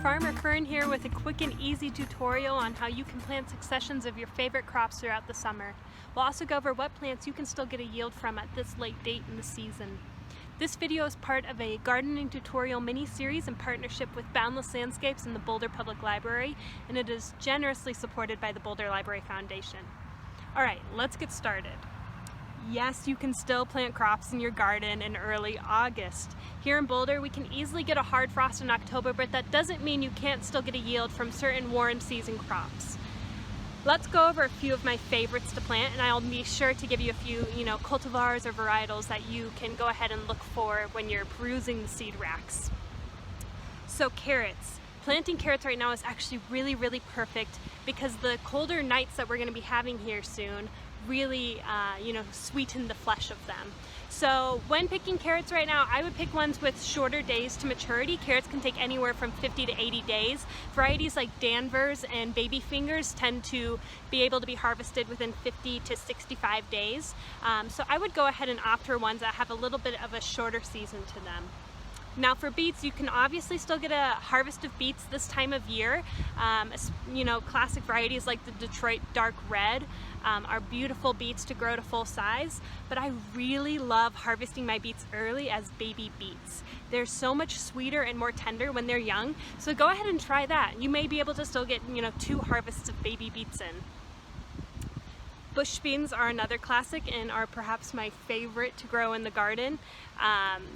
Farmer Fern here with a quick and easy tutorial on how you can plant successions of your favorite crops throughout the summer. We'll also go over what plants you can still get a yield from at this late date in the season. This video is part of a gardening tutorial mini-series in partnership with Boundless Landscapes and the Boulder Public Library, and it is generously supported by the Boulder Library Foundation. Alright, let's get started. Yes, you can still plant crops in your garden in early August. Here in Boulder, we can easily get a hard frost in October, but that doesn't mean you can't still get a yield from certain warm season crops. Let's go over a few of my favorites to plant, and I'll be sure to give you a few, cultivars or varietals that you can go ahead and look for when you're perusing the seed racks. So carrots. Planting carrots right now is actually really perfect because the colder nights that we're going to be having here soon really sweeten the flesh of them. So when picking carrots right now, I would pick ones with shorter days to maturity. Carrots can take anywhere from 50 to 80 days. Varieties like Danvers and Baby Fingers tend to be able to be harvested within 50 to 65 days. So I would go ahead and opt for ones that have a little bit of a shorter season to them. Now for beets, you can obviously still get a harvest of beets this time of year. Classic varieties like the Detroit Dark Red are beautiful beets to grow to full size, but I really love harvesting my beets early as baby beets. They're so much sweeter and more tender when they're young, so go ahead and try that. You may be able to still get 2 harvests of baby beets in. Bush beans are another classic and are perhaps my favorite to grow in the garden.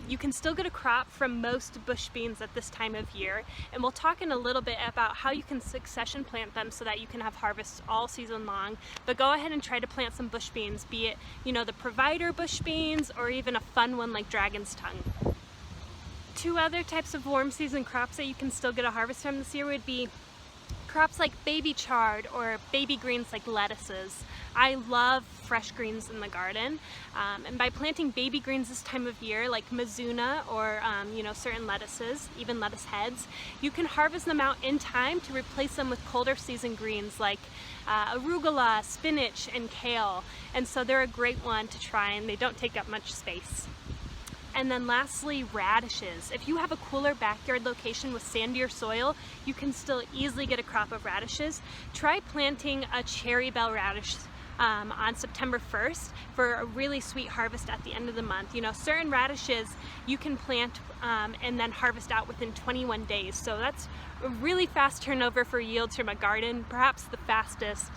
You can still get a crop from most bush beans at this time of year, and we'll talk in a little bit about how you can succession plant them so that you can have harvests all season long. But go ahead and try to plant some bush beans, be it the provider bush beans or even a fun one like dragon's tongue. 2 other types of warm season crops that you can still get a harvest from this year would be crops like baby chard or baby greens like lettuces. I love fresh greens in the garden, and by planting baby greens this time of year like Mizuna or certain lettuces, even lettuce heads, you can harvest them out in time to replace them with colder season greens like arugula, spinach, and kale. And so they're a great one to try, and they don't take up much space. And then lastly, radishes. If you have a cooler backyard location with sandier soil, you can still easily get a crop of radishes. Try planting a cherry bell radish on September 1st for a really sweet harvest at the end of the month. Certain radishes you can plant and then harvest out within 21 days. So that's a really fast turnover for yields from a garden, perhaps the fastest.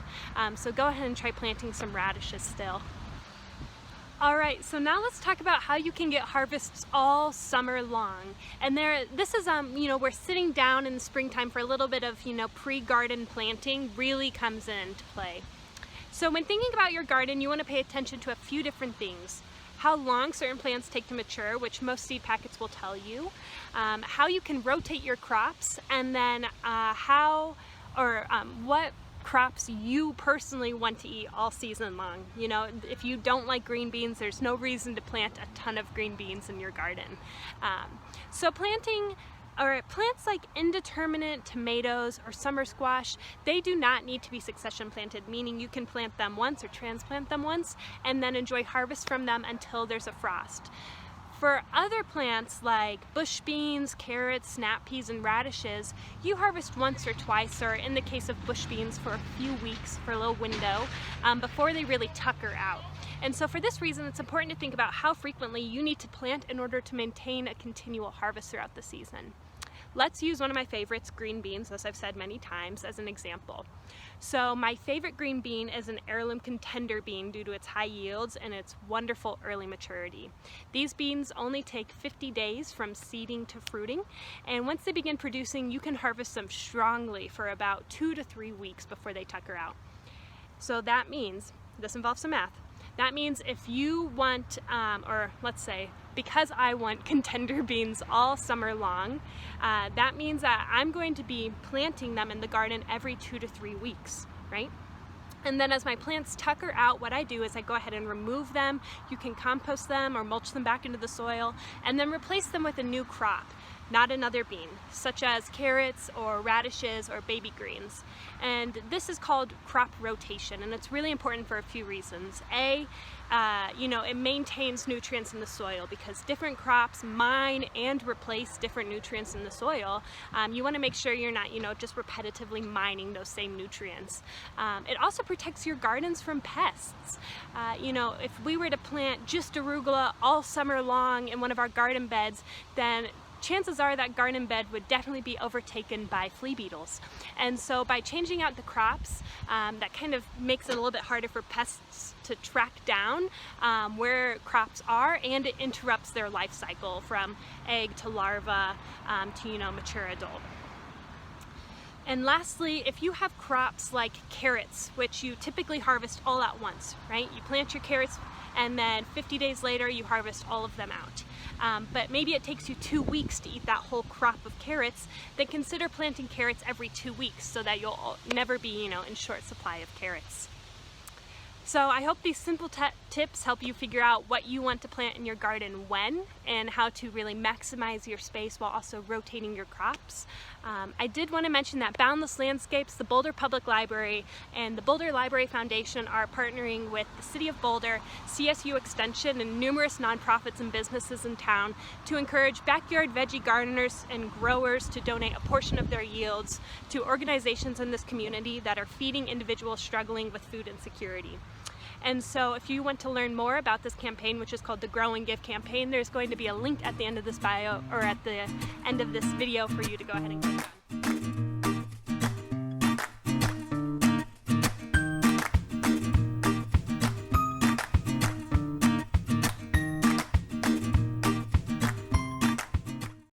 So go ahead and try planting some radishes still. Alright, so now let's talk about how you can get harvests all summer long. And this is, where sitting down in the springtime for a little bit of, pre-garden planting really comes into play. So when thinking about your garden, you want to pay attention to a few different things. How long certain plants take to mature, which most seed packets will tell you. How you can rotate your crops, and then what crops you personally want to eat all season long. If you don't like green beans, there's no reason to plant a ton of green beans in your garden. So plants like indeterminate tomatoes or summer squash, they do not need to be succession planted, meaning you can plant them once or transplant them once and then enjoy harvest from them until there's a frost. For other plants like bush beans, carrots, snap peas, and radishes, you harvest once or twice, or in the case of bush beans, for a few weeks, for a little window, before they really tucker out. And so for this reason, it's important to think about how frequently you need to plant in order to maintain a continual harvest throughout the season. Let's use one of my favorites, green beans, as I've said many times, as an example. So my favorite green bean is an heirloom contender bean due to its high yields and its wonderful early maturity. These beans only take 50 days from seeding to fruiting, and once they begin producing, you can harvest them strongly for about 2 to 3 weeks before they tucker out. So that means, this involves some math, that means if you want, or let's say, because I want contender beans all summer long, that means that I'm going to be planting them in the garden every 2 to 3 weeks, right? And then as my plants tucker out, what I do is I go ahead and remove them. You can compost them or mulch them back into the soil and then replace them with a new crop. not another bean, such as carrots or radishes or baby greens. And this is called crop rotation, and it's really important for a few reasons. It maintains nutrients in the soil because different crops mine and replace different nutrients in the soil. You want to make sure you're not, just repetitively mining those same nutrients. It also protects your gardens from pests. If we were to plant just arugula all summer long in one of our garden beds, then chances are that garden bed would definitely be overtaken by flea beetles. And so by changing out the crops, that kind of makes it a little bit harder for pests to track down where crops are, and it interrupts their life cycle from egg to larva to mature adult. And lastly, if you have crops like carrots, which you typically harvest all at once, right? You plant your carrots and then 50 days later you harvest all of them out. But maybe it takes you 2 weeks to eat that whole crop of carrots, then consider planting carrots every 2 weeks so that you'll never be, in short supply of carrots. So I hope these simple tips help you figure out what you want to plant in your garden when, and how to really maximize your space while also rotating your crops. I did want to mention that Boundless Landscapes, the Boulder Public Library, and the Boulder Library Foundation are partnering with the City of Boulder, CSU Extension, and numerous nonprofits and businesses in town to encourage backyard veggie gardeners and growers to donate a portion of their yields to organizations in this community that are feeding individuals struggling with food insecurity. And so if you want to learn more about this campaign, which is called the Grow and Give campaign, there's going to be a link at the end of this bio, or at the end of this video, for you to go ahead and click on.